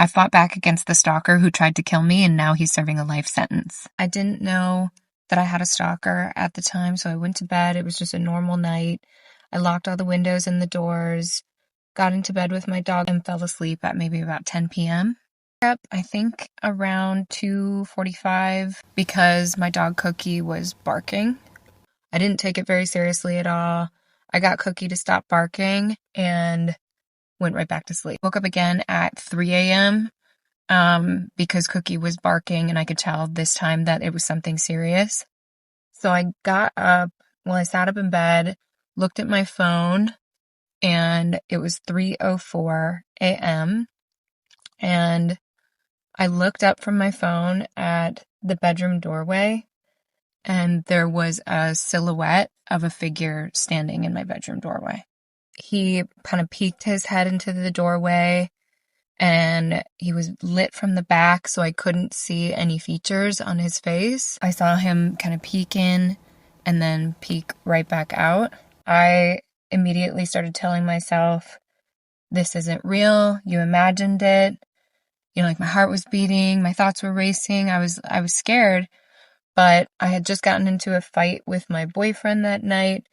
I fought back against the stalker who tried to kill me, and now he's serving a life sentence. I didn't know that I had a stalker at the time, so I went to bed. It was just a normal night. I locked all the windows and the doors, got into bed with my dog, and fell asleep at maybe about 10 p.m. Up, I think, around 2:45 because my dog Cookie was barking. I didn't take it very seriously at all. I got Cookie to stop barking and went right back to sleep. Woke up again at 3 a.m. Because Cookie was barking and I could tell this time that it was something serious. So I got up, I sat up in bed, looked at my phone, and it was 3:04 a.m. And I looked up from my phone at the bedroom doorway, and there was a silhouette of a figure standing in my bedroom doorway. He kind of peeked his head into the doorway, and he was lit from the back, so I couldn't see any features on his face. I saw him kind of peek in and then peek right back out. I immediately started telling myself, this isn't real, you imagined it. My heart was beating, my thoughts were racing, I was scared. But I had just gotten into a fight with my boyfriend that night,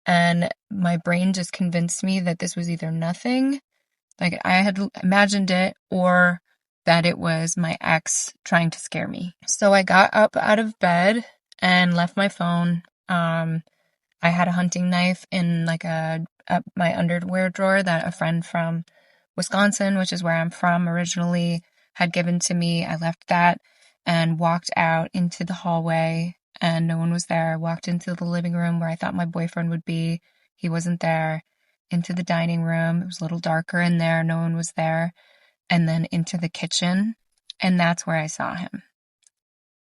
and my brain just convinced me that this was either nothing, like I had imagined it, or that it was my ex trying to scare me. So I got up out of bed and left my phone. I had a hunting knife in my underwear drawer that a friend from Wisconsin, which is where I'm from originally, had given to me. I left that and walked out into the hallway, and no one was there. I walked into the living room where I thought my boyfriend would be. He wasn't there. Into the dining room. It was a little darker in there. No one was there. And then into the kitchen, and that's where I saw him.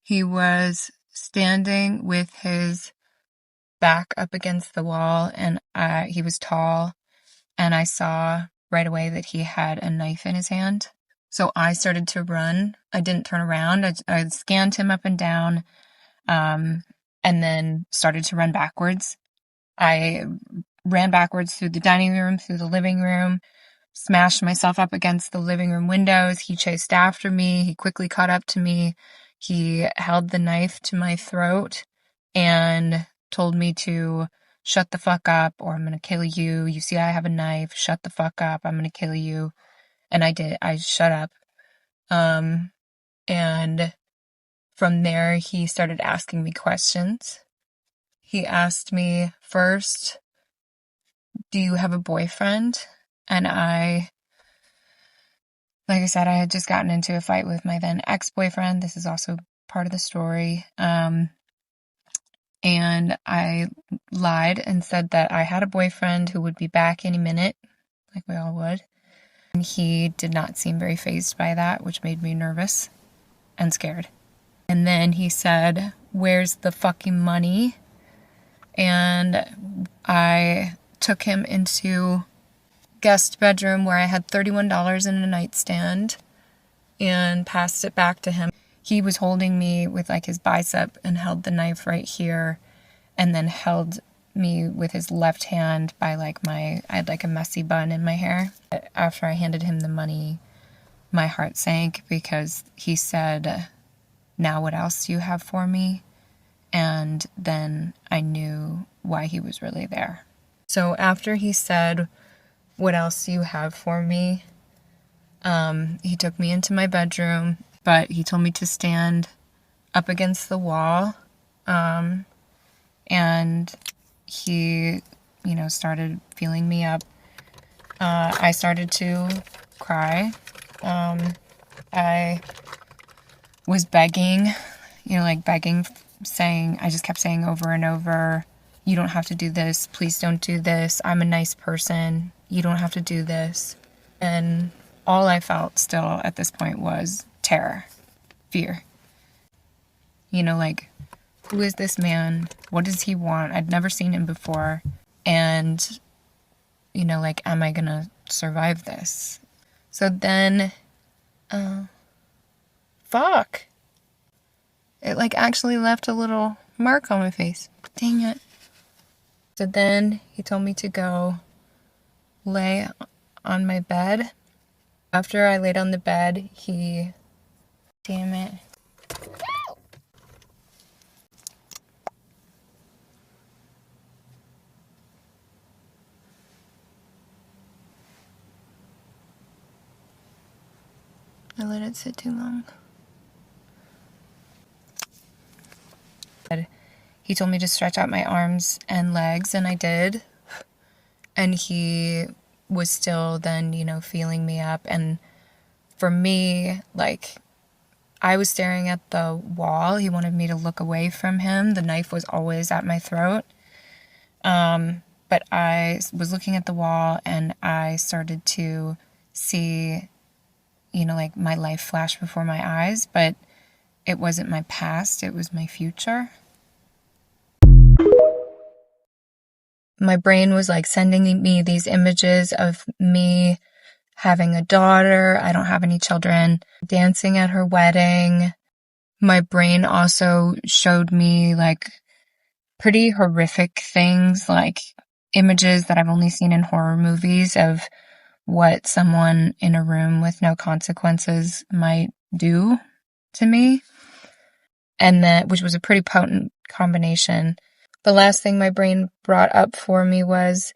He was standing with his back up against the wall, and he was tall, and I saw right away that he had a knife in his hand. So I started to run. I didn't turn around. I scanned him up and down, and then started to run backwards. I ran backwards through the dining room, through the living room, smashed myself up against the living room windows. He chased after me. He quickly caught up to me. He held the knife to my throat and told me to shut the fuck up or I'm going to kill you. You see I have a knife. Shut the fuck up. I'm going to kill you. And I did. I shut up. And from there, he started asking me questions. He asked me first, do you have a boyfriend? And like I said, I had just gotten into a fight with my then ex-boyfriend. This is also part of the story. And I lied and said that I had a boyfriend who would be back any minute, like we all would. And he did not seem very fazed by that, which made me nervous and scared. And then he said, where's the fucking money? And I took him into guest bedroom where I had $31 in a nightstand and passed it back to him. He was holding me with his bicep and held the knife right here, and then held me with his left hand by I had a messy bun in my hair. After I handed him the money, my heart sank because he said, now what else do you have for me? And then I knew why he was really there. So after he said, what else do you have for me? He took me into my bedroom, but he told me to stand up against the wall. And he, started feeling me up. I started to cry. I was begging, begging, I just kept saying over and over, you don't have to do this. Please don't do this. I'm a nice person. You don't have to do this. And all I felt still at this point was terror, fear. Who is this man? What does he want? I'd never seen him before. And, am I gonna survive this? So then, fuck. It actually left a little mark on my face. Dang it. So then he told me to go lay on my bed After I laid on the bed, damn it. I let it sit too long. He told me to stretch out my arms and legs, and I did. And he was still then, feeling me up. And for me, like, I was staring at the wall. He wanted me to look away from him. The knife was always at my throat. But I was looking at the wall, and I started to see, like, my life flash before my eyes. But it wasn't my past, it was my future. My brain was like sending me these images of me having a daughter. I don't have any children. Dancing at her wedding. My brain also showed me like pretty horrific things, like images that I've only seen in horror movies of what someone in a room with no consequences might do to me. And that, which was a pretty potent combination. The last thing my brain brought up for me was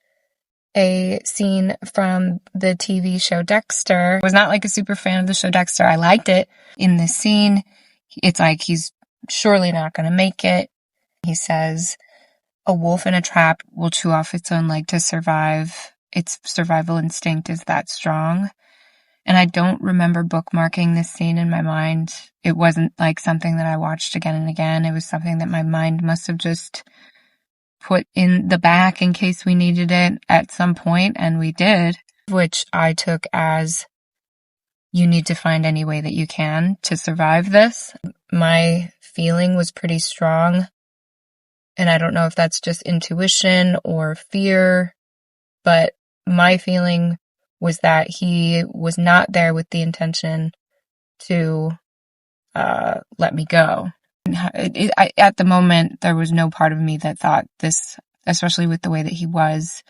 a scene from the TV show Dexter. I was not like a super fan of the show Dexter. I liked it. In this scene, it's like he's surely not going to make it. He says, a wolf in a trap will chew off its own leg to survive. Its survival instinct is that strong. And I don't remember bookmarking this scene in my mind. It wasn't like something that I watched again and again. It was something that my mind must have just put in the back in case we needed it at some point, and we did, which I took as you need to find any way that you can to survive this. My feeling was pretty strong, and I don't know if that's just intuition or fear, but my feeling was that he was not there with the intention to let me go. At the moment, there was no part of me that thought this, especially with the way that he was,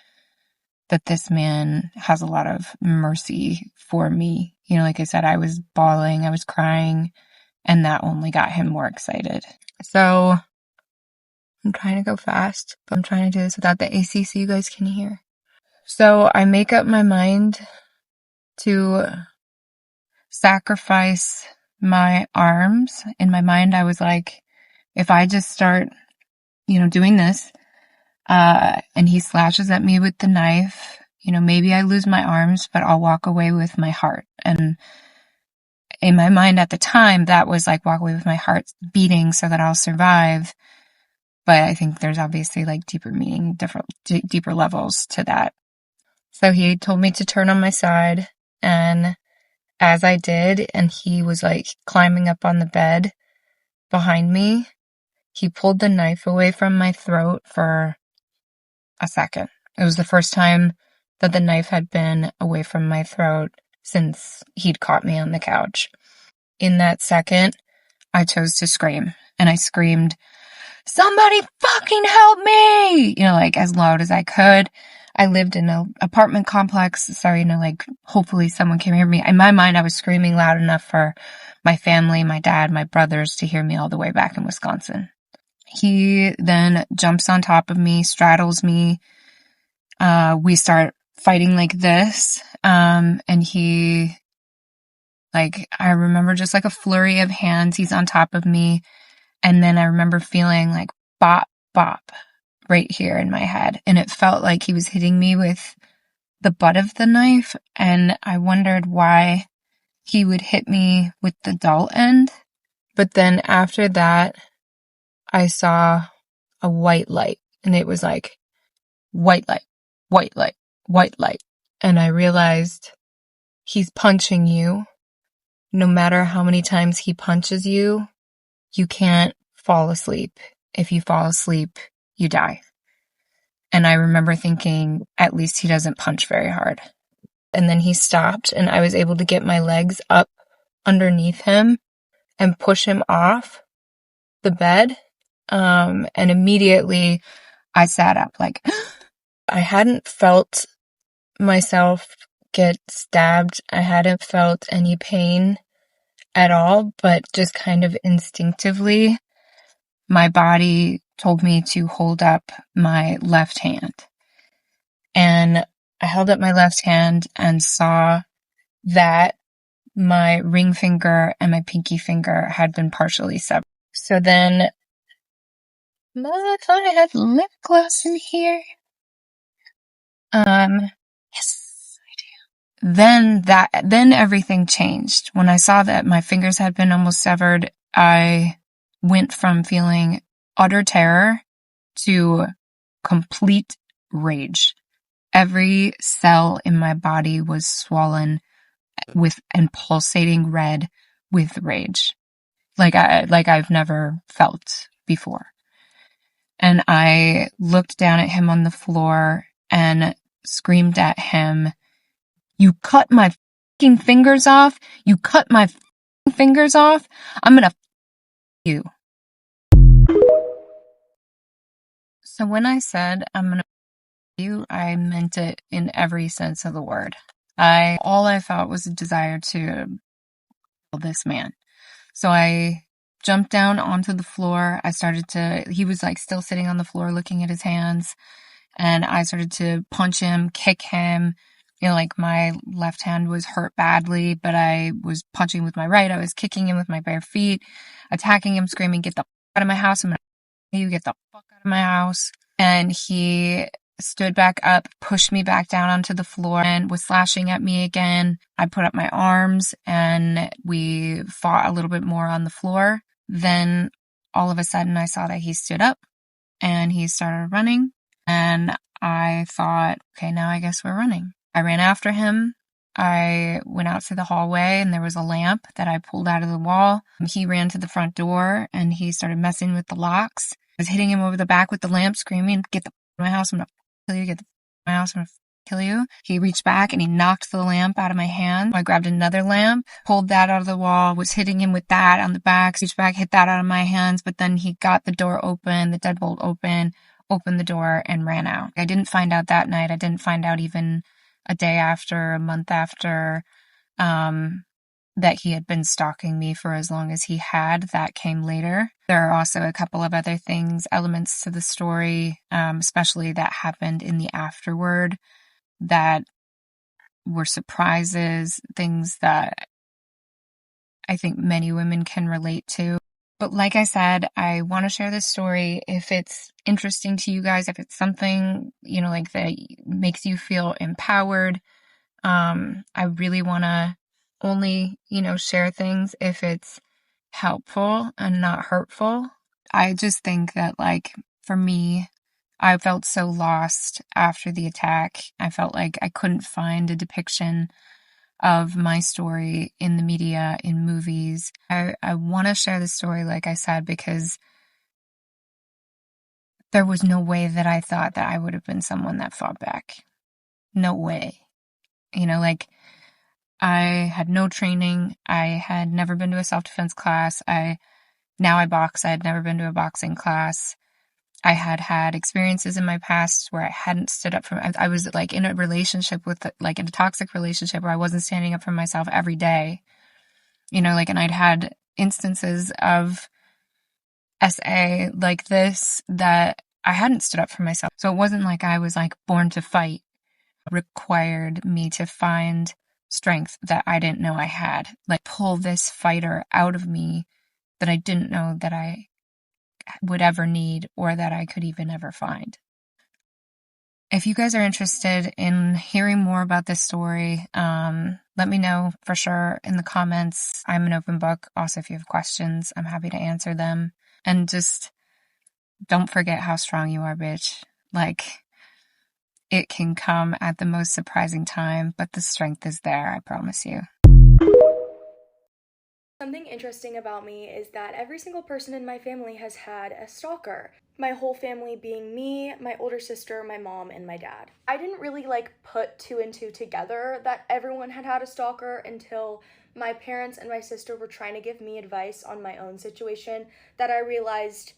that this man has a lot of mercy for me. Like I said, I was bawling, I was crying, and that only got him more excited. So I'm trying to go fast, but I'm trying to do this without the AC so you guys can hear. So I make up my mind to sacrifice my arms. In my mind, I was like, if I just start, doing this, and he slashes at me with the knife, maybe I lose my arms, but I'll walk away with my heart. And in my mind at the time, that was like walk away with my heart beating so that I'll survive. But I think there's obviously like deeper meaning, deeper levels to that. So he told me to turn on my side, and as I did, and he was like climbing up on the bed behind me, he pulled the knife away from my throat for a second. It was the first time that the knife had been away from my throat since he'd caught me on the couch. In that second, I chose to scream, and I screamed, "Somebody fucking help me!" Like as loud as I could. I lived in an apartment complex, so, like hopefully someone can hear me. In my mind, I was screaming loud enough for my family, my dad, my brothers to hear me all the way back in Wisconsin. He then jumps on top of me, straddles me. We start fighting like this. And he, like, I remember just like a flurry of hands. He's on top of me. And then I remember feeling like bop, bop right here in my head. And it felt like he was hitting me with the butt of the knife. And I wondered why he would hit me with the dull end. But then after that, I saw a white light, and it was like white light, white light, white light. And I realized he's punching you. No matter how many times he punches you, you can't fall asleep. If you fall asleep, you die. And I remember thinking, at least he doesn't punch very hard. And then he stopped, and I was able to get my legs up underneath him and push him off the bed. And immediately I sat up like I hadn't felt myself get stabbed. I hadn't felt any pain at all, but just kind of instinctively, my body told me to hold up my left hand. And I held up my left hand and saw that my ring finger and my pinky finger had been partially severed. So then, I thought I had lip gloss in here. Yes, I do. Then everything changed. When I saw that my fingers had been almost severed, I went from feeling utter terror to complete rage. Every cell in my body was swollen and pulsating red with rage. Like I've never felt before. And I looked down at him on the floor and screamed at him, "You cut my fucking fingers off! You cut my fucking fingers off! I'm gonna you." So when I said I'm gonna you, I meant it in every sense of the word. All I felt was a desire to kill this man. So I jumped down onto the floor. He was like still sitting on the floor looking at his hands. And I started to punch him, kick him. Like my left hand was hurt badly, but I was punching with my right. I was kicking him with my bare feet, attacking him, screaming, "Get the fuck out of my house. I'm gonna you get the fuck out of my house." And he stood back up, pushed me back down onto the floor, and was slashing at me again. I put up my arms and we fought a little bit more on the floor. Then all of a sudden I saw that he stood up and he started running. And I thought, okay, now I guess we're running. I ran after him. I went out to the hallway and there was a lamp that I pulled out of the wall. He ran to the front door and he started messing with the locks. I was hitting him over the back with the lamp, screaming, "Get the f- out of my house, I'm gonna kill you, get the f- out of my house, I'm gonna kill you." He reached back and he knocked the lamp out of my hand. I grabbed another lamp, pulled that out of the wall, was hitting him with that on the back, reached back, hit that out of my hands, but then he got the door open, the deadbolt opened the door and ran out. I didn't find out that night. I didn't find out even a day after, a month after, that he had been stalking me for as long as he had. That came later. There are also a couple of other elements to the story, especially that happened in the afterword, that were surprises, things that I think many women can relate to. But like I said, I want to share this story if it's interesting to you guys, if it's something, like that makes you feel empowered. I really want to only, share things if it's helpful and not hurtful. I just think that, like, for me, I felt so lost after the attack. I felt like I couldn't find a depiction of my story in the media, in movies. I want to share this story, like I said, because there was no way that I thought that I would have been someone that fought back. No way. Like, I had no training. I had never been to a self-defense class. Now I box. I had never been to a boxing class. I had experiences in my past where I hadn't stood up for, I was like in a relationship in a toxic relationship where I wasn't standing up for myself every day, and I'd had instances of SA like this that I hadn't stood up for myself. So it wasn't like I was like born to fight. It required me to find strength that I didn't know I had, like pull this fighter out of me that I didn't know that I would ever need or that I could even ever find. If you guys are interested in hearing more about this story, let me know for sure in the comments. I'm an open book. Also, if you have questions, I'm happy to answer them. And just don't forget how strong you are, bitch. Like, it can come at the most surprising time, but the strength is there, I promise you. Something interesting about me is that every single person in my family has had a stalker. My whole family being me, my older sister, my mom, and my dad. I didn't really put two and two together that everyone had had a stalker until my parents and my sister were trying to give me advice on my own situation that I realized,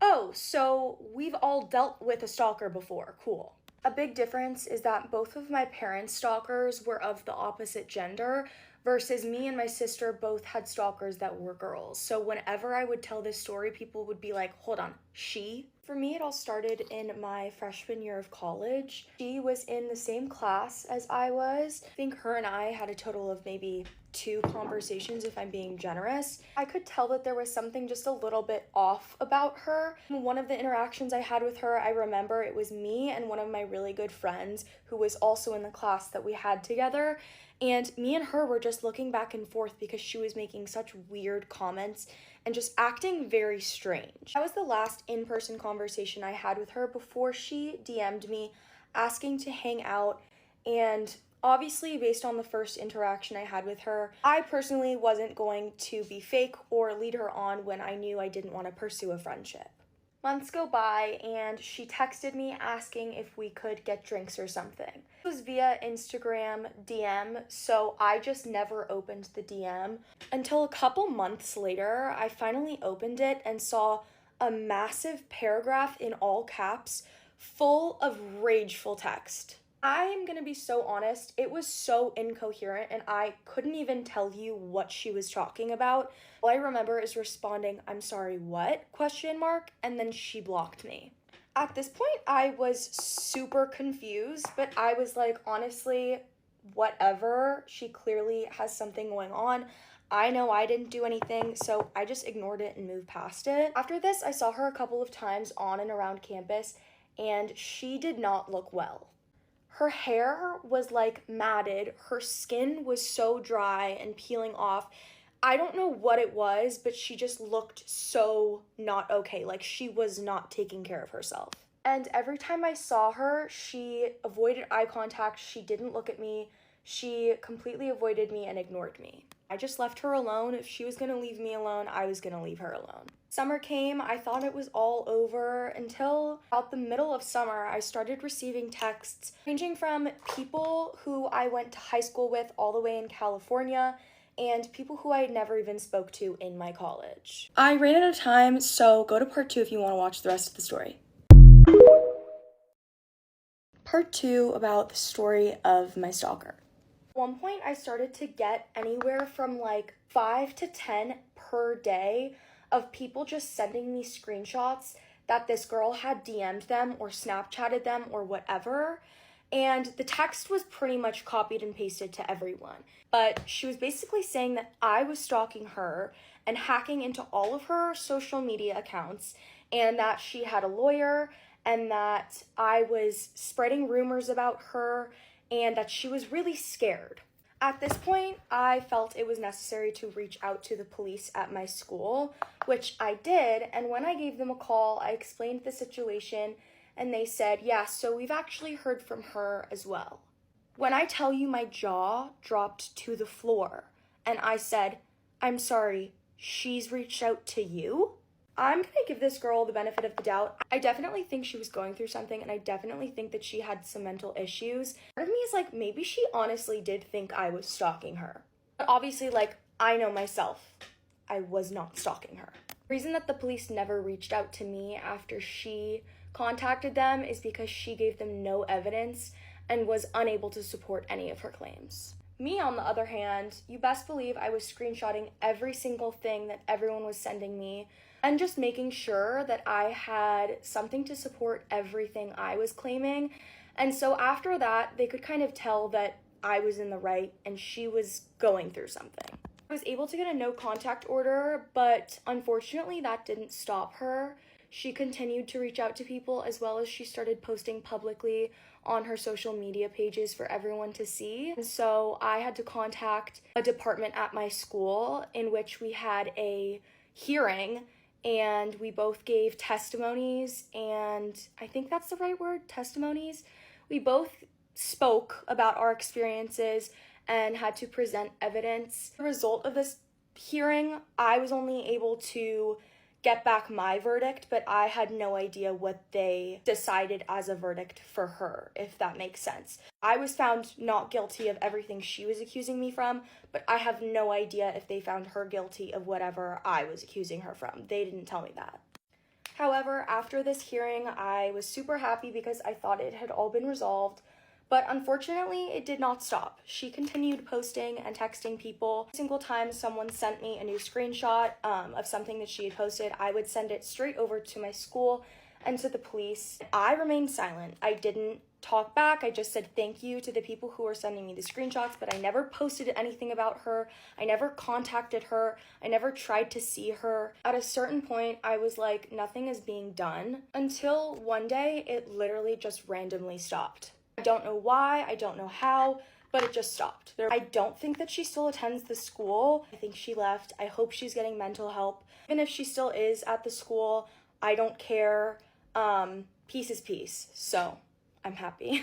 oh, so we've all dealt with a stalker before. Cool. A big difference is that both of my parents' stalkers were of the opposite gender, versus me and my sister both had stalkers that were girls. So whenever I would tell this story, people would be like, hold on, she? For me, it all started in my freshman year of college. She was in the same class as I was. I think her and I had a total of maybe 2 conversations, if I'm being generous. I could tell that there was something just a little bit off about her. One of the interactions I had with her, I remember it was me and one of my really good friends who was also in the class that we had together. And me and her were just looking back and forth because she was making such weird comments and just acting very strange. That was the last in-person conversation I had with her before she DM'd me asking to hang out. And obviously, based on the first interaction I had with her, I personally wasn't going to be fake or lead her on when I knew I didn't want to pursue a friendship. Months go by and she texted me asking if we could get drinks or something. It was via Instagram DM, so I just never opened the DM until a couple months later. I finally opened it and saw a massive paragraph in all caps full of rageful text. I am gonna be so honest, it was so incoherent and I couldn't even tell you what she was talking about. All I remember is responding, "I'm sorry, what?" ? And then she blocked me. At this point, I was super confused, but I was like, honestly, whatever. She clearly has something going on. I know I didn't do anything, so I just ignored it and moved past it. After this, I saw her a couple of times on and around campus, and she did not look well. Her hair was like matted, her skin was so dry and peeling off. I don't know what it was, but she just looked so not okay, like she was not taking care of herself. And every time I saw her, she avoided eye contact, she didn't look at me, she completely avoided me and ignored me. I just left her alone. If she was gonna leave me alone, I was gonna leave her alone. Summer came, I thought it was all over until about the middle of summer, I started receiving texts ranging from people who I went to high school with all the way in California and people who I had never even spoke to in my college. I ran out of time, so go to part 2 if you want to watch the rest of the story. Part 2 about the story of my stalker. At one point, I started to get anywhere from like 5 to 10 per day of people just sending me screenshots that this girl had DM'd them or Snapchatted them or whatever. And the text was pretty much copied and pasted to everyone. But she was basically saying that I was stalking her and hacking into all of her social media accounts, and that she had a lawyer, and that I was spreading rumors about her, and that she was really scared. At this point, I felt it was necessary to reach out to the police at my school, which I did, and when I gave them a call, I explained the situation, and they said, yeah, so we've actually heard from her as well. When I tell you my jaw dropped to the floor, and I said, I'm sorry, she's reached out to you? I'm gonna give this girl the benefit of the doubt. I definitely think she was going through something, and I definitely think that she had some mental issues. Part of me is like, maybe she honestly did think I was stalking her. But obviously, like, I know myself, I was not stalking her. The reason that the police never reached out to me after she contacted them is because she gave them no evidence and was unable to support any of her claims. Me, on the other hand, you best believe I was screenshotting every single thing that everyone was sending me and just making sure that I had something to support everything I was claiming. And so after that, they could kind of tell that I was in the right and she was going through something. I was able to get a no contact order, but unfortunately that didn't stop her. She continued to reach out to people, as well as she started posting publicly on her social media pages for everyone to see. And so I had to contact a department at my school in which we had a hearing, and we both gave testimonies, and I think that's the right word, testimonies. We both spoke about our experiences and had to present evidence. The result of this hearing, I was only able to get back my verdict, but I had no idea what they decided as a verdict for her, if that makes sense. I was found not guilty of everything she was accusing me from, but I have no idea if they found her guilty of whatever I was accusing her from. They didn't tell me that. However, after this hearing, I was super happy because I thought it had all been resolved. But unfortunately, it did not stop. She continued posting and texting people. Every single time someone sent me a new screenshot of something that she had posted, I would send it straight over to my school and to the police. I remained silent. I didn't talk back. I just said thank you to the people who were sending me the screenshots, but I never posted anything about her. I never contacted her. I never tried to see her. At a certain point, I was like, nothing is being done, until one day it literally just randomly stopped. I don't know why, I don't know how, but it just stopped. I don't think that she still attends the school. I think she left. I hope she's getting mental help. Even if she still is at the school, I don't care. Peace is peace. So I'm happy.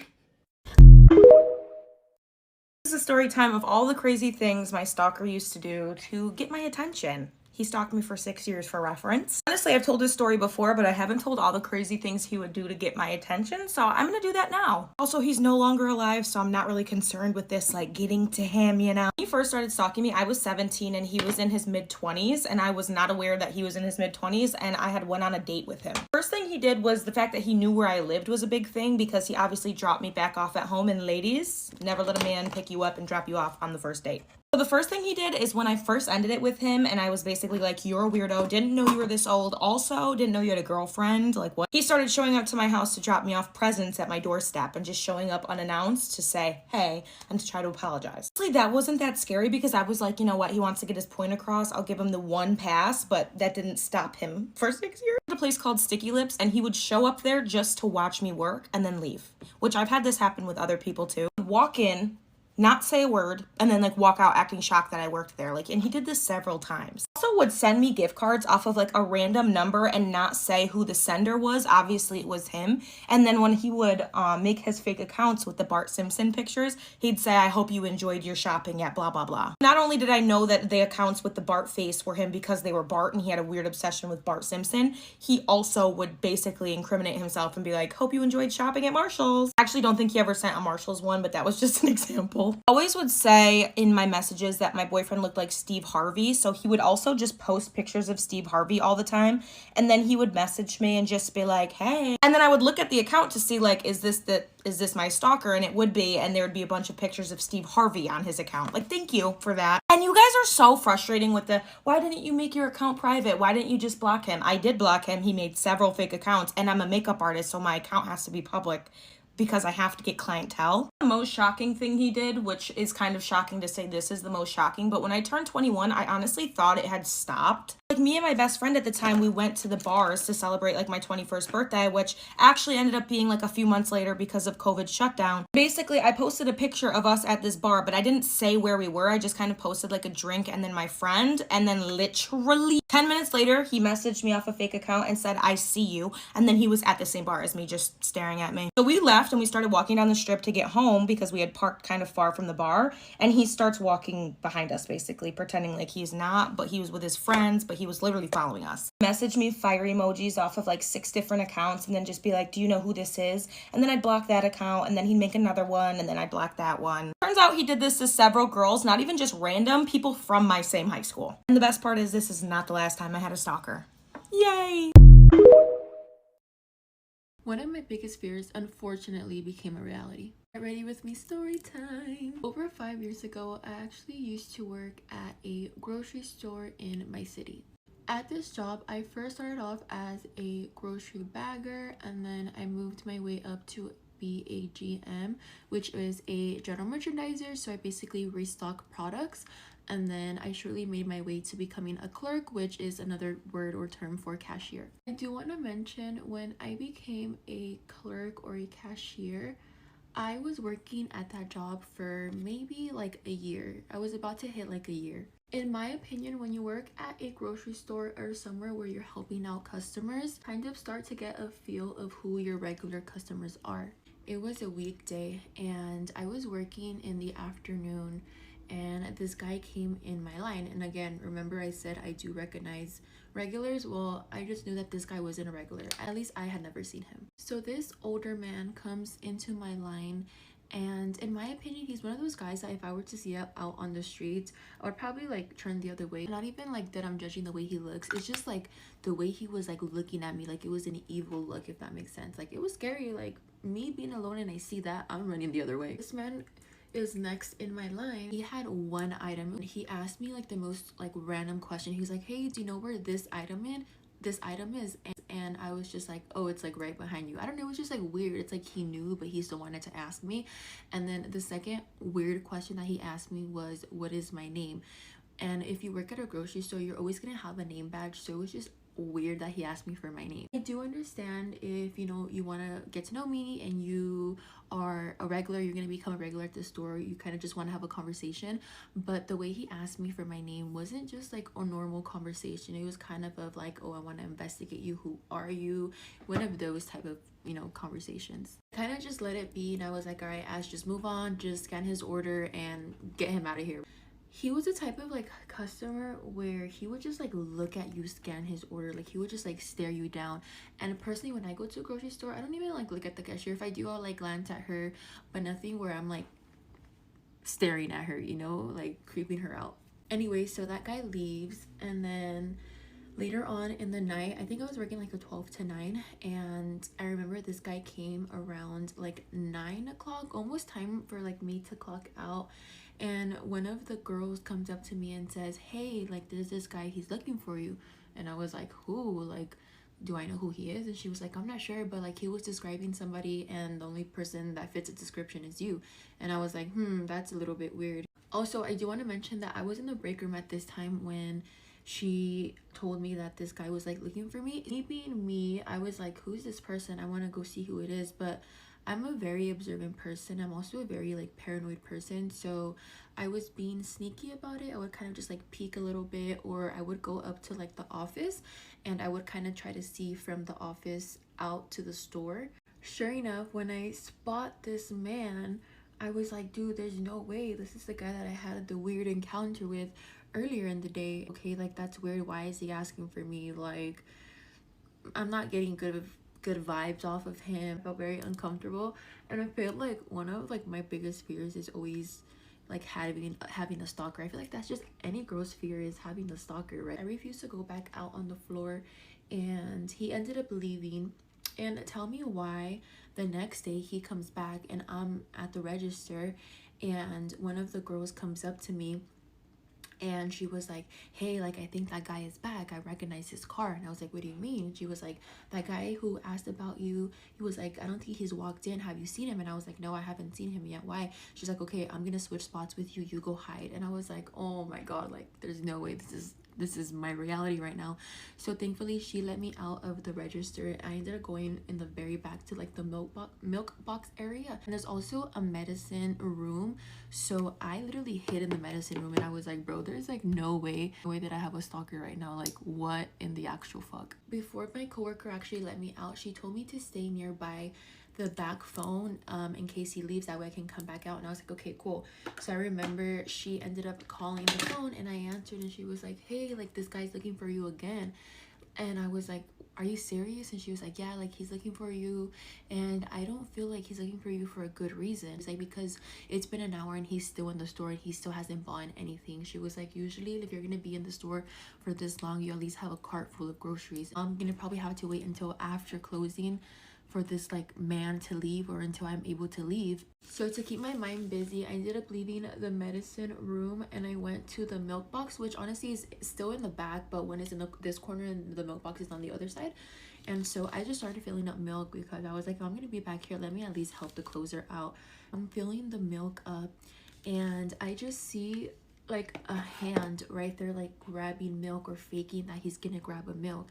This is a story time of all the crazy things my stalker used to do to get my attention. He stalked me for 6 years for reference. Honestly, I've told this story before, but I haven't told all the crazy things he would do to get my attention, so I'm gonna do that now. Also, he's no longer alive, so I'm not really concerned with this, like, getting to him, you know? When he first started stalking me, I was 17 and he was in his mid-20s, and I was not aware that he was in his mid-20s, and I had went on a date with him. First thing he did was the fact that he knew where I lived was a big thing, because he obviously dropped me back off at home, and ladies, never let a man pick you up and drop you off on the first date. So the first thing he did is when I first ended it with him and I was basically like, you're a weirdo, didn't know you were this old, also didn't know you had a girlfriend, like what? He started showing up to my house to drop me off presents at my doorstep and just showing up unannounced to say, hey, and to try to apologize. Honestly, that wasn't that scary because I was like, you know what, he wants to get his point across, I'll give him the one pass, but that didn't stop him for 6 years. At a place called Sticky Lips and he would show up there just to watch me work and then leave, which I've had this happen with other people too. Walk in, not say a word, and then like walk out acting shocked that I worked there. Like, and he did this several times. Also would send me gift cards off of like a random number and not say who the sender was. Obviously it was him. And then when he would make his fake accounts with the Bart Simpson pictures, he'd say, I hope you enjoyed your shopping at blah, blah, blah. Not only did I know that the accounts with the Bart face were him because they were Bart and he had a weird obsession with Bart Simpson, he also would basically incriminate himself and be like, hope you enjoyed shopping at Marshall's. I actually don't think he ever sent a Marshall's one, but that was just an example. Always would say in my messages that my boyfriend looked like Steve Harvey, so he would also just post pictures of Steve Harvey all the time, and then he would message me and just be like, hey, and then I would look at the account to see like, is this my stalker? And it would be, and there would be a bunch of pictures of Steve Harvey on his account. Like, thank you for that. And you guys are so frustrating with the, why didn't you make your account private? Why didn't you just block him? I did block him. He made several fake accounts, and I'm a makeup artist, so my account has to be public because I have to get clientele. The most shocking thing he did, which is kind of shocking to say this is the most shocking, but when I turned 21, I honestly thought it had stopped. Like, me and my best friend at the time, we went to the bars to celebrate like my 21st birthday, which actually ended up being like a few months later because of COVID shutdown. Basically, I posted a picture of us at this bar, but I didn't say where we were. I just kind of posted like a drink and then my friend, and then literally 10 minutes later, he messaged me off a fake account and said, I see you. And then he was at the same bar as me, just staring at me. So we left and we started walking down the strip to get home because we had parked kind of far from the bar, and he starts walking behind us basically pretending like he's not, but he was with his friends, but he was literally following us. Message me fire emojis off of like 6 different accounts and then just be like, do you know who this is? And then I'd block that account, and then he'd make another one, and then I'd block that one. Turns out he did this to several girls, not even just random people from my same high school. And the best part is this is not the last time I had a stalker. Yay! One of my biggest fears unfortunately became a reality. Get ready with me, story time. Over 5 years ago, I actually used to work at a grocery store in my city. At this job, I first started off as a grocery bagger, and then I moved my way up to be a GM, which is a general merchandiser, so I basically restock products. And then I shortly made my way to becoming a clerk, which is another word or term for cashier. I do want to mention, when I became a clerk or a cashier, I was working at that job for maybe like a year. I was about to hit like a year. In my opinion, when you work at a grocery store or somewhere where you're helping out customers, kind of start to get a feel of who your regular customers are. It was a weekday and I was working in the afternoon, and this guy came in my line. And again, remember I said I do recognize regulars? Well, I just knew that this guy wasn't a regular. At least I had never seen him. So this older man comes into my line And in my opinion, he's one of those guys that if I were to see out on the streets, I would probably like turn the other way. Not even like that I'm judging the way he looks. It's just like the way he was like looking at me, like it was an evil look, if that makes sense. Like it was scary. Like me being alone and I see that, I'm running the other way. This man is next in my line. He had one item. He asked me like the most like random question. He was like, hey, do you know where this item is? And I was just like, oh, it's like right behind you. I don't know, it was just like weird. It's like he knew, but he still wanted to ask me. And then the second weird question that he asked me was, what is my name? And if you work at a grocery store, you're always gonna have a name badge, so it was just weird that he asked me for my name. I do understand if you know you want to get to know me and you are a regular, you're gonna become a regular at the store, you kind of just want to have a conversation. But the way he asked me for my name wasn't just like a normal conversation. It was kind of like, oh, I want to investigate you, who are you, one of those type of, you know, conversations. Kind of just let it be, and I was like, all right, Ash, just move on, just scan his order and get him out of here. He was the type of like customer where he would just like look at you, scan his order, like he would just like stare you down. And personally, when I go to a grocery store, I don't even like look at the cashier. If I do, I'll like glance at her, but nothing where I'm like staring at her, you know, like creeping her out. Anyway, so that guy leaves, and then later on in the night, I think I was working like a 12 to 9, and I remember this guy came around like 9 o'clock, almost time for like me to clock out. And one of the girls comes up to me and says, hey, like there's this guy, he's looking for you. And I was like, who? Like, do I know who he is? And she was like, I'm not sure, but like he was describing somebody and the only person that fits the description is you. And I was like, that's a little bit weird. Also, I do want to mention that I was in the break room at this time when she told me that this guy was like looking for me. Me being me, I was like, who's this person? I want to go see who it is. But I'm a very observant person. I'm also a very like paranoid person, so I was being sneaky about it. I would kind of just like peek a little bit, or I would go up to like the office and I would kind of try to see from the office out to the store. Sure enough, when I spot this man, I was like, dude, there's no way this is the guy that I had the weird encounter with earlier in the day. Okay, like that's weird. Why is he asking for me? Like, I'm not getting good vibes off of him. I felt very uncomfortable, and I feel like one of like my biggest fears is always like having a stalker. I feel like that's just any girl's fear, is having a stalker, right? I refused to go back out on the floor, and he ended up leaving. And tell me why the next day he comes back and I'm at the register, and one of the girls comes up to me and she was like, hey, like I think that guy is back, I recognize his car. And I was like, what do you mean? And she was like, that guy who asked about you, he was like, I don't think he's walked in, have you seen him? And I was like, no, I haven't seen him yet. Why? She's like, okay, I'm gonna switch spots with you, you go hide. And I was like, oh my god, like there's no way this is my reality right now. So thankfully she let me out of the register. I ended up going in the very back to like the milk box area, and there's also a medicine room. So I literally hid in the medicine room, and I was like, bro, there's like no way that I have a stalker right now. Like what in the actual fuck? Before my coworker actually let me out, she told me to stay nearby the back phone in case he leaves, that way I can come back out. And I was like, okay, cool. So I remember she ended up calling the phone, and I answered, and she was like, hey, like this guy's looking for you again. And I was like, are you serious? And she was like, yeah, like he's looking for you, and I don't feel like he's looking for you for a good reason. It's like, because it's been an hour and he's still in the store and he still hasn't bought anything. She was like, usually if you're gonna be in the store for this long, you at least have a cart full of groceries. I'm gonna probably have to wait until after closing for this like man to leave, or until I'm able to leave. So to keep my mind busy, I ended up leaving the medicine room and I went to the milk box, which honestly is still in the back, but when it's in this corner and the milk box is on the other side. And so I just started filling up milk because I was like, oh, I'm gonna be back here, let me at least help the closer out. I'm filling the milk up, and I just see like a hand right there like grabbing milk, or faking that he's gonna grab a milk.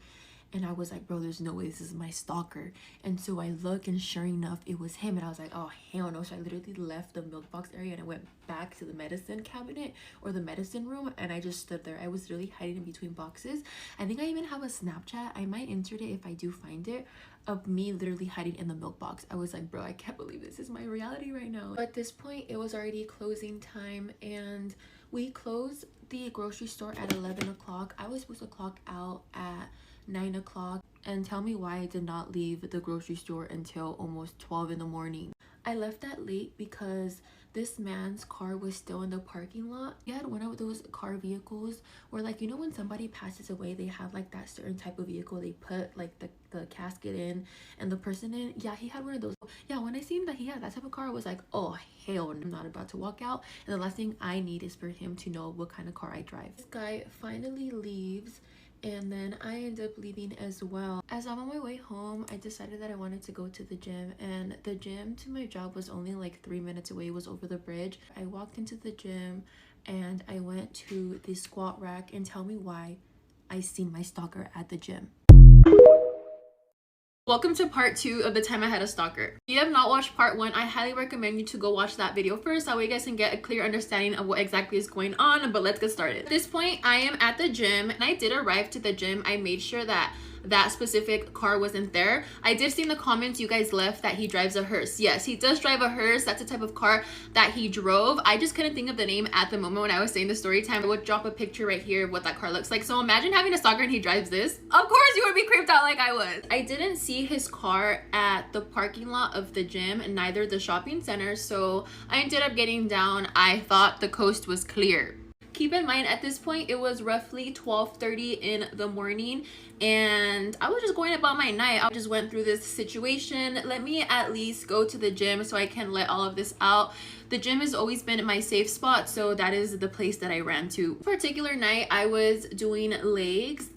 And I was like, bro, there's no way this is my stalker. And so I look, and sure enough, it was him. And I was like, oh, hell no. So I literally left the milk box area and I went back to the medicine cabinet, or the medicine room, and I just stood there. I was literally hiding in between boxes. I think I even have a Snapchat. I might insert it if I do find it, of me literally hiding in the milk box. I was like, bro, I can't believe this is my reality right now. At this point, it was already closing time, and we closed the grocery store at 11 o'clock. I was supposed to clock out at 9 o'clock, and tell me why I did not leave the grocery store until almost 12 in the morning. I left that late because this man's car was still in the parking lot. He had one of those car vehicles where, like, you know, when somebody passes away, they have like that certain type of vehicle they put like the casket in and the person in. Yeah, he had one of those. Yeah, when I seen that he had that type of car, I was like, oh hell, I'm not about to walk out, and the last thing I need is for him to know what kind of car I drive. This guy finally leaves, and then I end up leaving as well. As I'm on my way home, I decided that I wanted to go to the gym, and the gym to my job was only like 3 minutes away. It was over the bridge. I walked into the gym and I went to the squat rack, and tell me why I seen my stalker at the gym. Welcome to part 2 of the time I had a stalker. If you have not watched part 1, I highly recommend you to go watch that video first. That way you guys can get a clear understanding of what exactly is going on. But let's get started. At this point, I am at the gym, and I did arrive to the gym. I made sure that that specific car wasn't there. I did see in the comments you guys left that he drives a hearse. Yes, he does drive a hearse. That's the type of car that he drove. I just couldn't think of the name at the moment when I was saying the story time. I would drop a picture right here of what that car looks like. So imagine having a stalker and he drives this. Of course you would be creeped out like I was. I didn't see his car at the parking lot of the gym and neither the shopping center, so I ended up getting down. I thought the coast was clear. Keep in mind, at this point, it was roughly 12:30 in the morning, and I was just going about my night. I just went through this situation. Let me at least go to the gym so I can let all of this out. The gym has always been my safe spot, so that is the place that I ran to. Particular night, I was doing legs.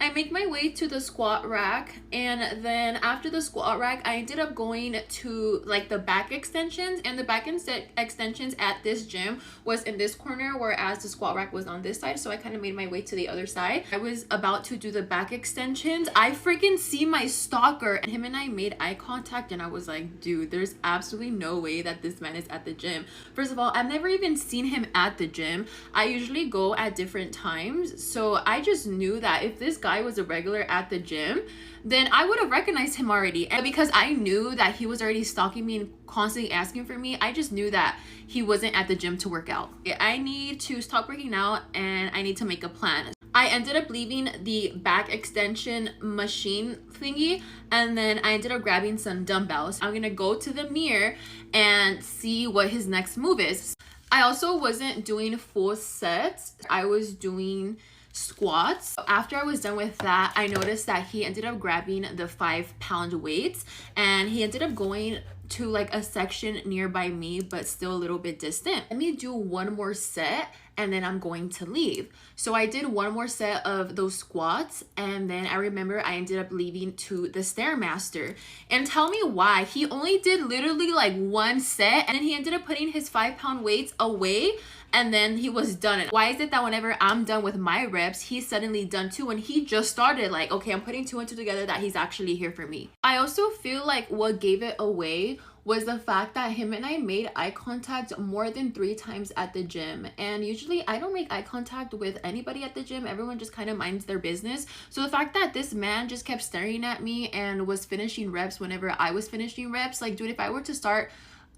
I make my way to the squat rack, and then after the squat rack I ended up going to like the back extensions, and the back extensions at this gym was in this corner, whereas the squat rack was on this side, so I kind of made my way to the other side. I was about to do the back extensions. I freaking see my stalker, and him and I made eye contact, and I was like, dude, there's absolutely no way that this man is at the gym. First of all, I've never even seen him at the gym. I usually go at different times, so I just knew that if this guy was a regular at the gym, then I would have recognized him already. And because I knew that he was already stalking me and constantly asking for me, I just knew that he wasn't at the gym to work out. I need to stop working out and I need to make a plan. I ended up leaving the back extension machine thingy, and then I ended up grabbing some dumbbells. I'm gonna go to the mirror and see what his next move is. I also wasn't doing full sets. I was doing squats. After I was done with that, I noticed that he ended up grabbing the 5-pound weights, and he ended up going to like a section nearby me but still a little bit distant. Let me do one more set and then I'm going to leave. So I did one more set of those squats, and then I remember I ended up leaving to the Stairmaster. And tell me why. He only did literally like one set, and then he ended up putting his 5-pound weights away, and then he was done. Why is it that whenever I'm done with my reps, he's suddenly done too, and he just started? Like, okay, I'm putting 2 and 2 together that he's actually here for me. I also feel like what gave it away was the fact that him and I made eye contact more than 3 times at the gym. And usually I don't make eye contact with anybody at the gym. Everyone just kind of minds their business. So the fact that this man just kept staring at me and was finishing reps whenever I was finishing reps, like, dude, if I were to start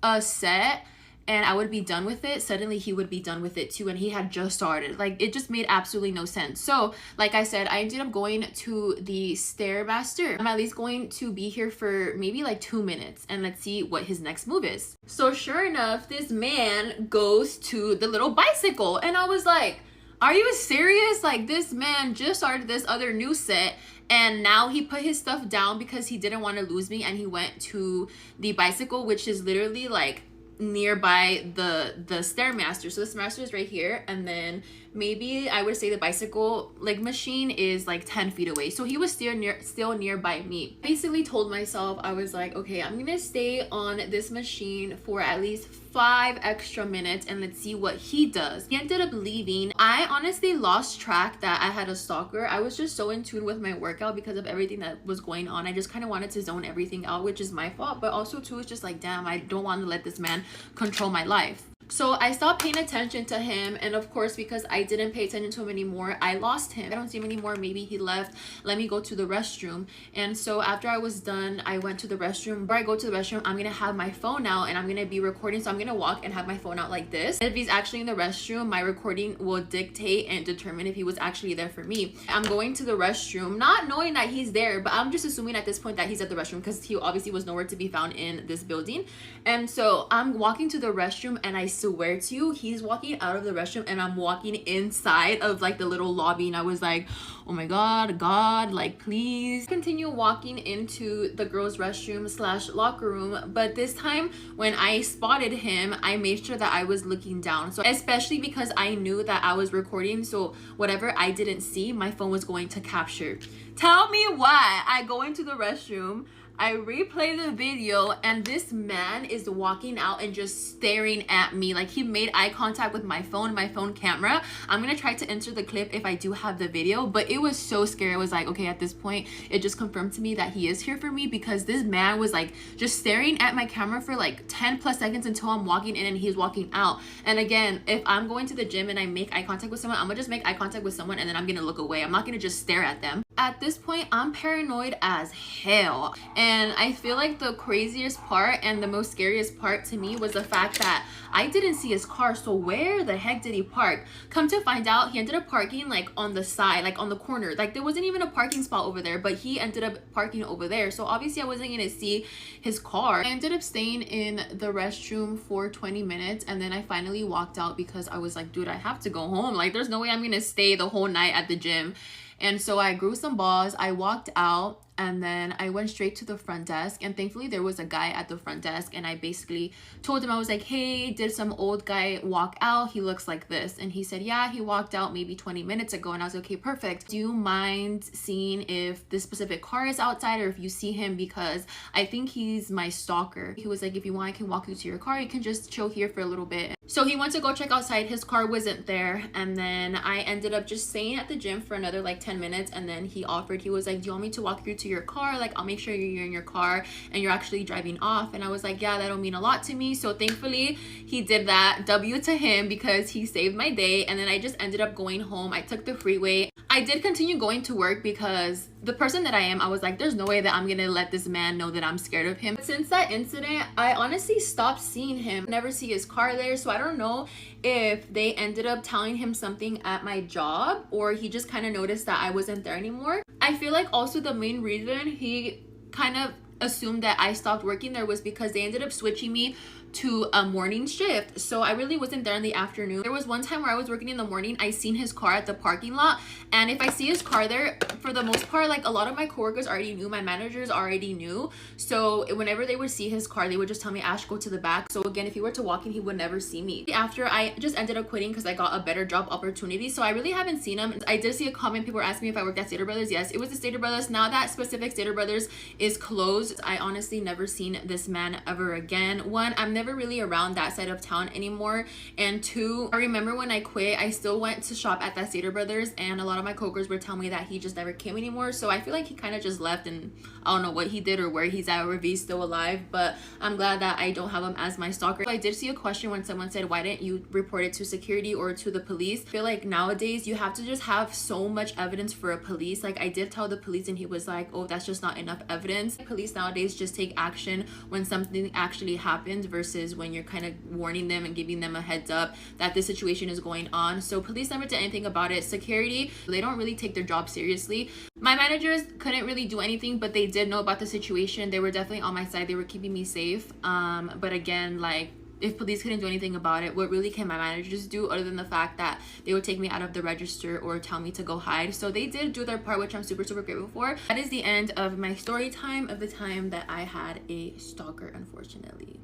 a set and I would be done with it, suddenly he would be done with it too, and he had just started. Like, it just made absolutely no sense. So like I said, I ended up going to the Stairmaster. I'm at least going to be here for maybe like 2 minutes, and let's see what his next move is. So sure enough, this man goes to the little bicycle, and I was like, are you serious? Like, this man just started this other new set, and now he put his stuff down because he didn't want to lose me, and he went to the bicycle, which is literally like nearby the Stairmaster. So the Stairmaster is right here, and then maybe I would say the bicycle like machine is like 10 feet away. So he was still nearby me. Basically told myself, I was like, okay, I'm gonna stay on this machine for at least 5 extra minutes and let's see what he does. He ended up leaving. I honestly lost track that I had a stalker. I was just so in tune with my workout because of everything that was going on. I just kind of wanted to zone everything out, which is my fault, but also too, it's just like, damn, I don't want to let this man control my life. So I stopped paying attention to him, and of course, because I didn't pay attention to him anymore, I lost him. I don't see him anymore. Maybe he left. Let me go to the restroom. And so after I was done, I went to the restroom. Before I go to the restroom, I'm gonna have my phone out and I'm gonna be recording. So I'm gonna walk and have my phone out like this. If he's actually in the restroom, my recording will dictate and determine if he was actually there for me. I'm going to the restroom, not knowing that he's there, but I'm just assuming at this point that he's at the restroom because he obviously was nowhere to be found in this building. And so I'm walking to the restroom, and I swear to you, he's walking out of the restroom and I'm walking inside of like the little lobby, and I was like, oh my god, like please. Continue walking into the girls restroom / locker room, but this time when I spotted him, I made sure that I was looking down. So especially because I knew that I was recording, so whatever I didn't see, my phone was going to capture. Tell me why I go into the restroom, I replay the video, and this man is walking out and just staring at me. Like, he made eye contact with my phone camera. I'm gonna try to enter the clip if I do have the video, but it was so scary. I was like, okay, at this point, it just confirmed to me that he is here for me, because this man was like just staring at my camera for like 10 plus seconds until I'm walking in and he's walking out. And again, if I'm going to the gym and I make eye contact with someone, I'm gonna just make eye contact with someone and then I'm gonna look away. I'm not gonna just stare at them. At this point, I'm paranoid as hell. And I feel like the craziest part and the most scariest part to me was the fact that I didn't see his car. So where the heck did he park? Come to find out, he ended up parking like on the side, like on the corner. Like, there wasn't even a parking spot over there, but he ended up parking over there. So obviously I wasn't gonna see his car. I ended up staying in the restroom for 20 minutes, and then I finally walked out because I was like, dude, I have to go home. Like, there's no way I'm gonna stay the whole night at the gym. And so I grew some balls, I walked out, and then I went straight to the front desk, and thankfully there was a guy at the front desk, and I basically told him, I was like, hey, did some old guy walk out? He looks like this. And he said, yeah, he walked out maybe 20 minutes ago. And I was like, okay, perfect. Do you mind seeing if this specific car is outside, or if you see him, because I think he's my stalker. He was like, if you want, I can walk you to your car. You can just chill here for a little bit. So he went to go check outside. His car wasn't there. And then I ended up just staying at the gym for another like 10 minutes. And then he offered, he was like, do you want me to walk you to your car? Like, I'll make sure you're in your car and you're actually driving off. And I was like, yeah, that'll mean a lot to me. So thankfully he did that. W to him, because he saved my day. And then I just ended up going home. I took the freeway. I did continue going to work because the person that I am, I was like, there's no way that I'm gonna let this man know that I'm scared of him. But since that incident, I honestly stopped seeing him. Never see his car there. So I don't know if they ended up telling him something at my job, or he just kind of noticed that I wasn't there anymore. I feel like also the main reason he kind of assumed that I stopped working there was because they ended up switching me to a morning shift. So I really wasn't there in the afternoon. There was one time where I was working in the morning, I seen his car at the parking lot, and if I see his car there, for the most part, like, a lot of my coworkers already knew, my managers already knew. So whenever they would see his car, they would just tell me, Ash, go to the back. So again, if he were to walk in, he would never see me. After, I just ended up quitting because I got a better job opportunity. So I really haven't seen him. I did see a comment, people were asking me if I worked at Stater Brothers. Yes, it was the Stater Brothers. Now that specific Stater Brothers is closed, I honestly never seen this man ever again. One, I'm never really around that side of town anymore, and two, I remember when I quit, I still went to shop at that Stater Brothers, and a lot of my coworkers were telling me that he just never came anymore. So I feel like he kind of just left, and I don't know what he did or where he's at, or if he's still alive, but I'm glad that I don't have him as my stalker. I did see a question when someone said, why didn't you report it to security or to the police? I feel like nowadays you have to just have so much evidence for a police. Like, I did tell the police, and he was like, oh, that's just not enough evidence. Police nowadays just take action when something actually happens versus when you're kind of warning them and giving them a heads up that this situation is going on. So police never did anything about it. Security, they don't really take their job seriously. My managers couldn't really do anything, but they did know about the situation. They were definitely on my side. They were keeping me safe. But again, like, if police couldn't do anything about it, what really can my managers do other than the fact that they would take me out of the register or tell me to go hide? So they did do their part, which I'm super grateful for. That is the end of my story time of the time that I had a stalker, unfortunately.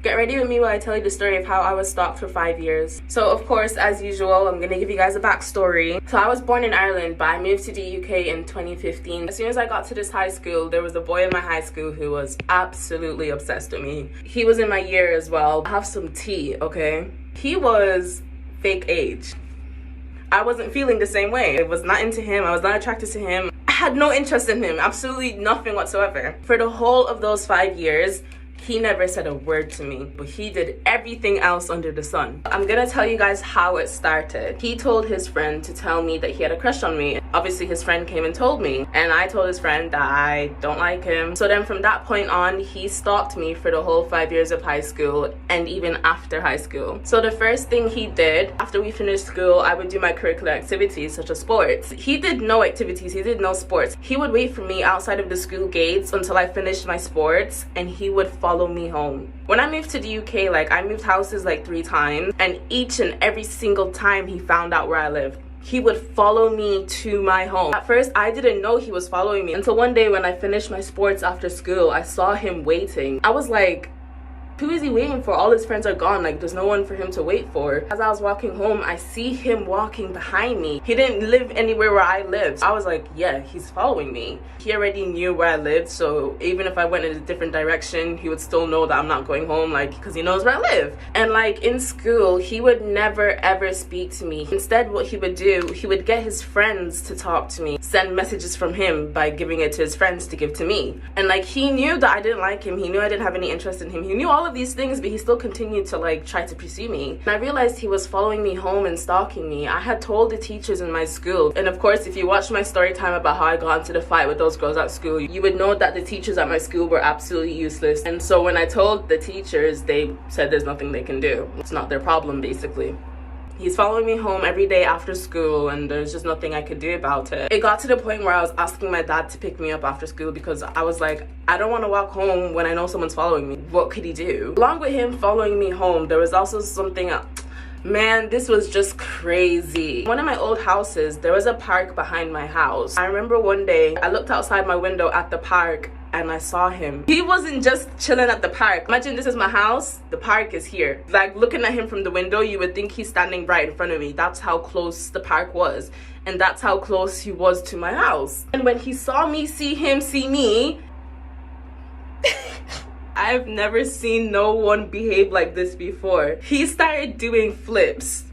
Get ready with me while I tell you the story of how I was stalked for 5 years. So of course, as usual, I'm gonna give you guys a backstory. So I was born in Ireland, but I moved to the UK in 2015. As soon as I got to this high school, there was a boy in my high school who was absolutely obsessed with me. He was in my year as well. I have some tea, okay? He was fake age. I wasn't feeling the same way. I was not into him. I was not attracted to him. I had no interest in him, absolutely nothing whatsoever. For the whole of those 5 years, He never said a word to me, but he did everything else under the sun. I'm gonna tell you guys how it started. He told his friend to tell me that he had a crush on me. Obviously his friend came and told me, and I told his friend that I don't like him. So then from that point on, he stalked me for the whole 5 years of high school and even after high school. So the first thing he did after we finished school, I would do my curricular activities such as sports. He did no activities, he did no sports. He would wait for me outside of the school gates until I finished my sports, and he would follow me home. When I moved to the UK, like I moved houses like 3 times, and each and every single time he found out where I lived, he would follow me to my home. At first, I didn't know he was following me until one day when I finished my sports after school, I saw him waiting. I was like, who is he waiting for? All his friends are gone. Like, there's no one for him to wait for. As I was walking home, I see him walking behind me. He didn't live anywhere where I lived. I was like, yeah, he's following me. He already knew where I lived, so even if I went in a different direction, he would still know that I'm not going home, like, because he knows where I live. And like in school, he would never ever speak to me. Instead, what he would do, he would get his friends to talk to me, send messages from him by giving it to his friends to give to me. And like, he knew that I didn't like him. He knew I didn't have any interest in him. He knew all of these things, but he still continued to like try to pursue me. And I realized he was following me home and stalking me. I had told the teachers in my school, and of course if you watch my story time about how I got into the fight with those girls at school, you would know that the teachers at my school were absolutely useless. And so when I told the teachers, they said there's nothing they can do. It's not their problem, basically. He's following me home every day after school, and there's just nothing I could do about it. It got to the point where I was asking my dad to pick me up after school because I was like, I don't want to walk home when I know someone's following me. What could he do? Along with him following me home, there was also something else. Man, this was just crazy. One of my old houses, there was a park behind my house. I remember one day, I looked outside my window at the park and I saw him. He wasn't just chilling at the park. Imagine this is my house, the park is here. Like, looking at him from the window, you would think he's standing right in front of me. That's how close the park was. And that's how close he was to my house. And when he saw me see him see me, I've never seen no one behave like this before. He started doing flips.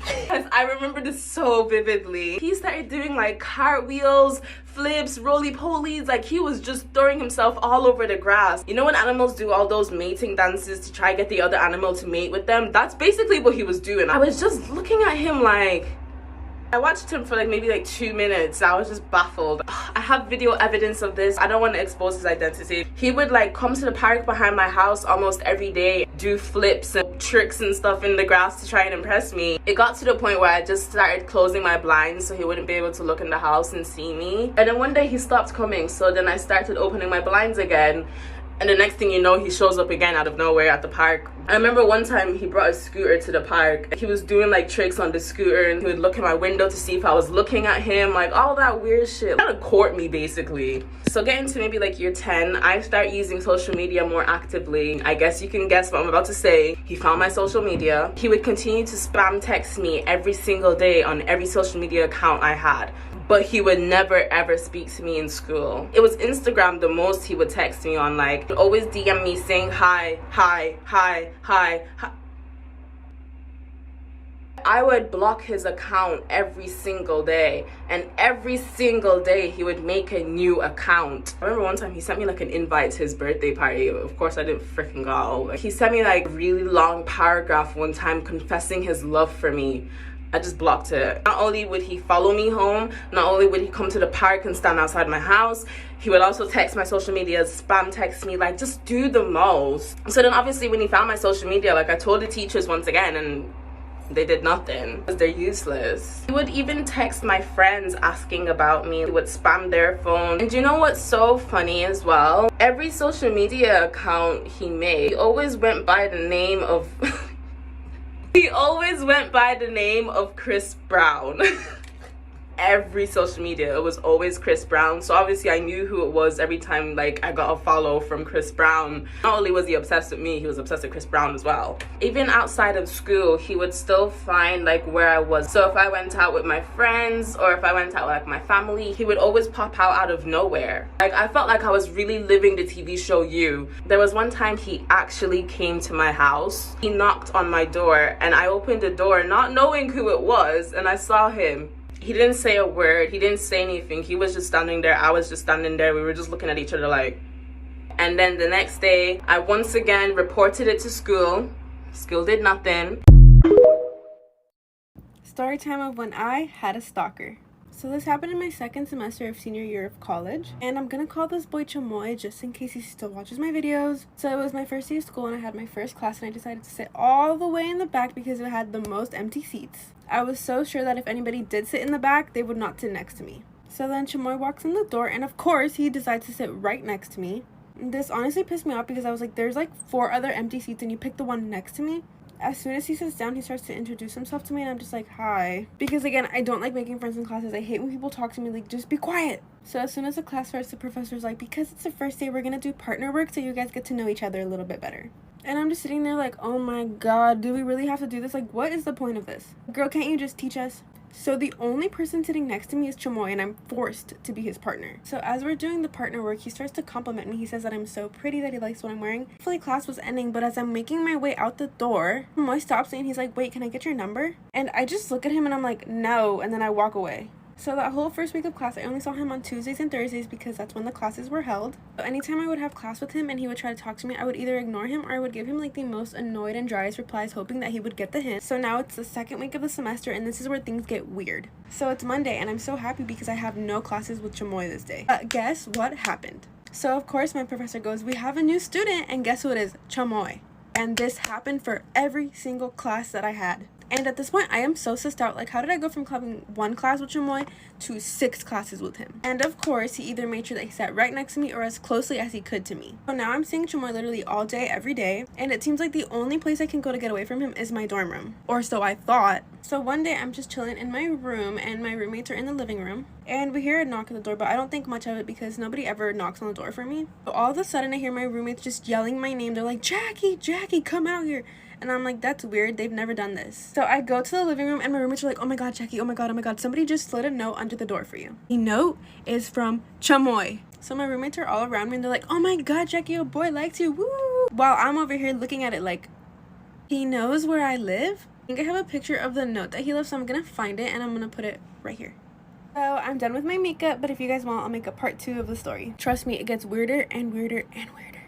I remember this so vividly. He started doing like cartwheels, flips, roly-polies, like he was just throwing himself all over the grass. You know when animals do all those mating dances to try to get the other animal to mate with them? That's basically what he was doing. I was just looking at him like, I watched him for like maybe like 2 minutes. I was just baffled. I have video evidence of this. I don't want to expose his identity. He would like come to the park behind my house almost every day, do flips and tricks and stuff in the grass to try and impress me. It got to the point where I just started closing my blinds so he wouldn't be able to look in the house and see me. And then one day he stopped coming, so then I started opening my blinds again. And the next thing you know, he shows up again out of nowhere at the park. I remember one time he brought a scooter to the park. He was doing like tricks on the scooter, and he would look in my window to see if I was looking at him, like all that weird shit. Trying to court me, basically. So getting to maybe like year 10, I start using social media more actively. I guess you can guess what I'm about to say. He found my social media. He would continue to spam text me every single day on every social media account I had. But he would never ever speak to me in school. It was Instagram the most he would text me on. Like, he'd always DM me saying hi, hi, hi, hi, hi. I would block his account every single day, and every single day he would make a new account. I remember one time he sent me like an invite to his birthday party. Of course I didn't freaking go. He sent me like a really long paragraph one time confessing his love for me. I just blocked it. Not only would he follow me home, not only would he come to the park and stand outside my house, he would also text my social media, spam text me, like just do the most. So then obviously when he found my social media, like I told the teachers once again, and they did nothing because they're useless. He would even text my friends asking about me. He would spam their phone. And do you know what's so funny as well? Every social media account he made, he always went by the name of he always went by the name of Chris Brown. Every social media, it was always Chris Brown. So obviously I knew who it was every time like I got a follow from Chris Brown. Not only was he obsessed with me, he was obsessed with Chris Brown as well. Even outside of school, he would still find like where I was. So if I went out with my friends or if I went out with like my family, he would always pop out of nowhere. Like I felt like I was really living the TV show You. There was one time he actually came to my house. He knocked on my door and I opened the door not knowing who it was, and I saw him. He didn't say a word. He didn't say anything. He was just standing there. I was just standing there. We were just looking at each other like, And then the next day, I once again reported it to school. School did nothing. Story time of when I had a stalker. So this happened in my second semester of senior year of college, and I'm gonna call this boy Chamoy just in case he still watches my videos. So it was my first day of school and I had my first class, and I decided to sit all the way in the back because it had the most empty seats. I was so sure that if anybody did sit in the back, they would not sit next to me. So then Chamoy walks in the door, and of course he decides to sit right next to me. This honestly pissed me off because I was like, there's like 4 other empty seats and you picked the one next to me. As soon as he sits down, he starts to introduce himself to me, and I'm just like, hi. Because again, I don't like making friends in classes. I hate when people talk to me, like, just be quiet. So as soon as the class starts, the professor's like, because it's the first day, we're gonna do partner work so you guys get to know each other a little bit better. And I'm just sitting there like, oh my god, do we really have to do this? Like, what is the point of this? Girl, can't you just teach us? So the only person sitting next to me is Chamoy, and I'm forced to be his partner. So as we're doing the partner work, he starts to compliment me. He says that I'm so pretty, that he likes what I'm wearing. Hopefully class was ending, but as I'm making my way out the door, Chamoy stops me and he's like, wait, can I get your number? And I just look at him and I'm like, no, and then I walk away. So that whole first week of class, I only saw him on Tuesdays and Thursdays because that's when the classes were held. So anytime I would have class with him and he would try to talk to me, I would either ignore him or I would give him like the most annoyed and driest replies, hoping that he would get the hint. So now it's the second week of the semester, and this is where things get weird. So it's Monday and I'm so happy because I have no classes with Chamoy this day. Guess what happened? So of course my professor goes, we have a new student, and guess who it is? Chamoy. And this happened for every single class that I had. And at this point, I am so sussed out. Like, how did I go from having 1 class with Chamoy to 6 classes with him? And of course, he either made sure that he sat right next to me or as closely as he could to me. So now I'm seeing Chamoy literally all day, every day. And it seems like the only place I can go to get away from him is my dorm room. Or so I thought. So one day, I'm just chilling in my room, and my roommates are in the living room. And we hear a knock on the door, but I don't think much of it because nobody ever knocks on the door for me. So all of a sudden, I hear my roommates just yelling my name. They're like, Jackie, Jackie, come out here. And I'm like, that's weird. They've never done this. So I go to the living room, and my roommates are like, oh my god, Jackie, oh my god, somebody just slid a note under the door for you. The note is from Chamoy. So my roommates are all around me, and they're like, oh my god, Jackie, your boy likes you, woo! While I'm over here looking at it like, he knows where I live? I think I have a picture of the note that he left, so I'm gonna find it, and I'm gonna put it right here. So I'm done with my makeup, but if you guys want, I'll make a part 2 of the story. Trust me, it gets weirder and weirder and weirder.